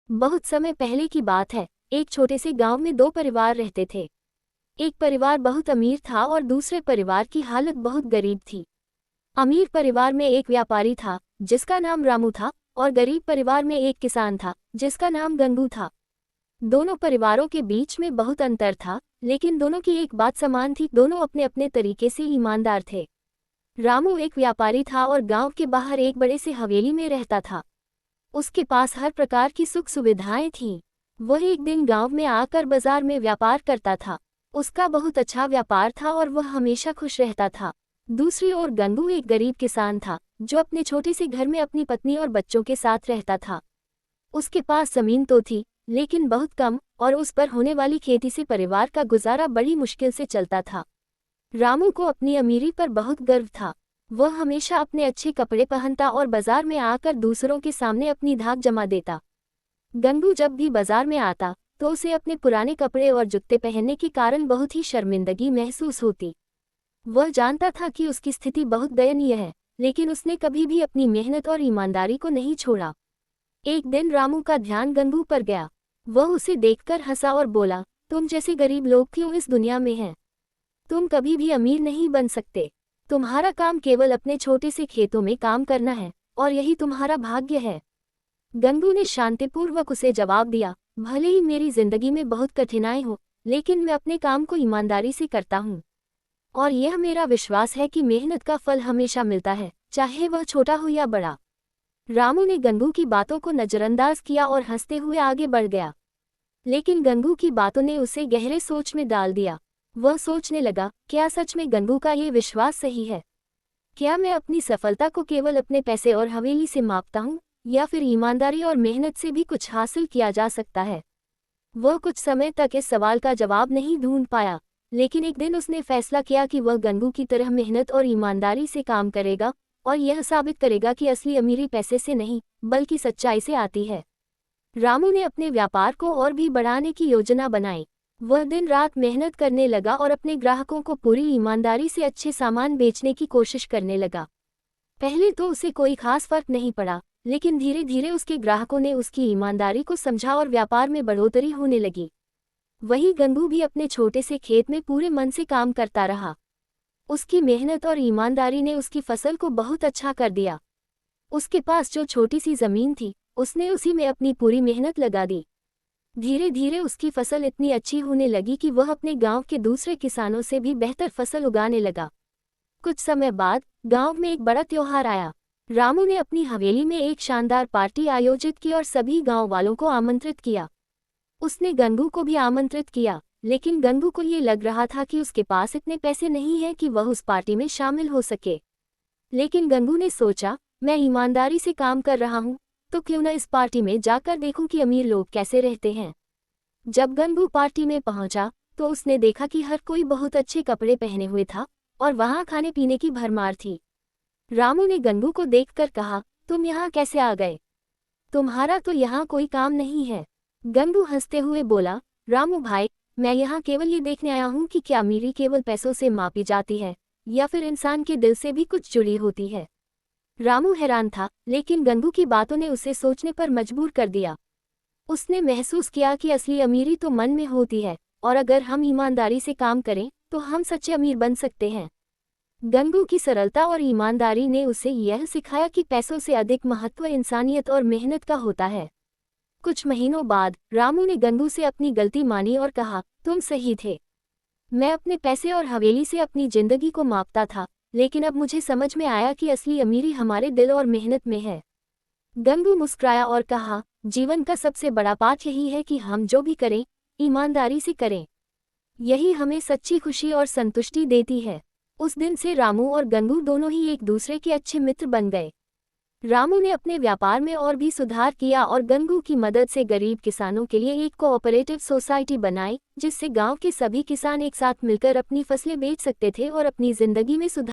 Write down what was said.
बहुत समय पहले की बात है। एक छोटे से गांव में दो परिवार रहते थे। एक परिवार बहुत अमीर था और दूसरे परिवार की हालत बहुत गरीब थी। अमीर परिवार में एक व्यापारी था जिसका नाम रामू था, और गरीब परिवार में एक किसान था जिसका नाम गंगू था। दोनों परिवारों के बीच में बहुत अंतर था, लेकिन दोनों की एक बात समान थी, दोनों अपने अपने तरीके से ईमानदार थे। रामू एक व्यापारी था और गांव के बाहर एक बड़े से हवेली में रहता था। उसके पास हर प्रकार की सुख सुविधाएं थीं। वह एक दिन गांव में आकर बाजार में व्यापार करता था। उसका बहुत अच्छा व्यापार था और वह हमेशा खुश रहता था। दूसरी ओर गंगू एक गरीब किसान था जो अपने छोटे से घर में अपनी पत्नी और बच्चों के साथ रहता था। उसके पास जमीन तो थी, लेकिन बहुत कम, और उस पर होने वाली खेती से परिवार का गुजारा बड़ी मुश्किल से चलता था। रामू को अपनी अमीरी पर बहुत गर्व था। वह हमेशा अपने अच्छे कपड़े पहनता और बाजार में आकर दूसरों के सामने अपनी धाक जमा देता। गंगू जब भी बाजार में आता तो उसे अपने पुराने कपड़े और जूते पहनने के कारण बहुत ही शर्मिंदगी महसूस होती। वह जानता था कि उसकी स्थिति बहुत दयनीय है, लेकिन उसने कभी भी अपनी मेहनत और ईमानदारी को नहीं छोड़ा। एक दिन रामू का ध्यान गंगू पर गया। वह उसे देखकर हंसा और बोला, तुम जैसे गरीब लोग क्यों इस दुनिया में हैं? तुम कभी भी अमीर नहीं बन सकते। तुम्हारा काम केवल अपने छोटे से खेतों में काम करना है, और यही तुम्हारा भाग्य है। गंगू ने शांतिपूर्वक उसे जवाब दिया, भले ही मेरी जिंदगी में बहुत कठिनाई हो, लेकिन मैं अपने काम को ईमानदारी से करता हूँ। और यह मेरा विश्वास है कि मेहनत का फल हमेशा मिलता है, चाहे वह छोटा हो या बड़ा। रामू ने गंगू की बातों को नजरअंदाज किया और हंसते हुए आगे बढ़ गया। लेकिन गंगू की बातों ने उसे गहरे सोच में डाल दिया। वह सोचने लगा, क्या सच में गंगू का ये विश्वास सही है? क्या मैं अपनी सफलता को केवल अपने पैसे और हवेली से मापता हूँ, या फिर ईमानदारी और मेहनत से भी कुछ हासिल किया जा सकता है? वह कुछ समय तक इस सवाल का जवाब नहीं ढूंढ पाया, लेकिन एक दिन उसने फैसला किया कि वह गंगू की तरह मेहनत और ईमानदारी से काम करेगा, और यह साबित करेगा कि असली अमीरी पैसे से नहीं, बल्कि सच्चाई से आती है। रामू ने अपने व्यापार को और भी बढ़ाने की योजना बनाई। वह दिन रात मेहनत करने लगा और अपने ग्राहकों को पूरी ईमानदारी से अच्छे सामान बेचने की कोशिश करने लगा। पहले तो उसे कोई खास फर्क नहीं पड़ा, लेकिन धीरे धीरे उसके ग्राहकों ने उसकी ईमानदारी को समझा और व्यापार में बढ़ोतरी होने लगी। वहीं गंगू भी अपने छोटे से खेत में पूरे मन से काम करता रहा। उसकी मेहनत और ईमानदारी ने उसकी फसल को बहुत अच्छा कर दिया। उसके पास जो छोटी सी जमीन थी, उसने उसी में अपनी पूरी मेहनत लगा दी। धीरे धीरे उसकी फसल इतनी अच्छी होने लगी कि वह अपने गांव के दूसरे किसानों से भी बेहतर फसल उगाने लगा। कुछ समय बाद गांव में एक बड़ा त्योहार आया। रामू ने अपनी हवेली में एक शानदार पार्टी आयोजित की और सभी गांव वालों को आमंत्रित किया। उसने गंगू को भी आमंत्रित किया, लेकिन गंगू को ये लग रहा था कि उसके पास इतने पैसे नहीं हैं कि वह उस पार्टी में शामिल हो सके। लेकिन गंगू ने सोचा, मैं ईमानदारी से काम कर रहा हूँ, तो क्यों न इस पार्टी में जाकर देखूं कि अमीर लोग कैसे रहते हैं। जब गंगू पार्टी में पहुंचा तो उसने देखा कि हर कोई बहुत अच्छे कपड़े पहने हुए था और वहां खाने पीने की भरमार थी। रामू ने गंगू को देखकर कहा, तुम यहाँ कैसे आ गए? तुम्हारा तो यहाँ कोई काम नहीं है। गंगू हंसते हुए बोला, रामू भाई, मैं यहाँ केवल ये देखने आया हूँ कि क्या अमीरी केवल पैसों से मापी जाती है, या फिर इंसान के दिल से भी कुछ जुड़ी होती है। रामू हैरान था, लेकिन गंगू की बातों ने उसे सोचने पर मजबूर कर दिया। उसने महसूस किया कि असली अमीरी तो मन में होती है, और अगर हम ईमानदारी से काम करें तो हम सच्चे अमीर बन सकते हैं। गंगू की सरलता और ईमानदारी ने उसे यह सिखाया कि पैसों से अधिक महत्व इंसानियत और मेहनत का होता है। कुछ महीनों बाद रामू ने गंगू से अपनी गलती मानी और कहा, तुम सही थे। मैं अपने पैसे और हवेली से अपनी जिंदगी को मापता था, लेकिन अब मुझे समझ में आया कि असली अमीरी हमारे दिल और मेहनत में है। गंगू मुस्कुराया और कहा, जीवन का सबसे बड़ा पाठ यही है कि हम जो भी करें, ईमानदारी से करें। यही हमें सच्ची खुशी और संतुष्टि देती है। उस दिन से रामू और गंगू दोनों ही एक दूसरे के अच्छे मित्र बन गए। रामू ने अपने व्यापार में और भी सुधार किया और गंगू की मदद से गरीब किसानों के लिए एक कोऑपरेटिव सोसाइटी बनाई, जिससे गांव के सभी किसान एक साथ मिलकर अपनी फसलें बेच सकते थे और अपनी जिंदगी में सुधार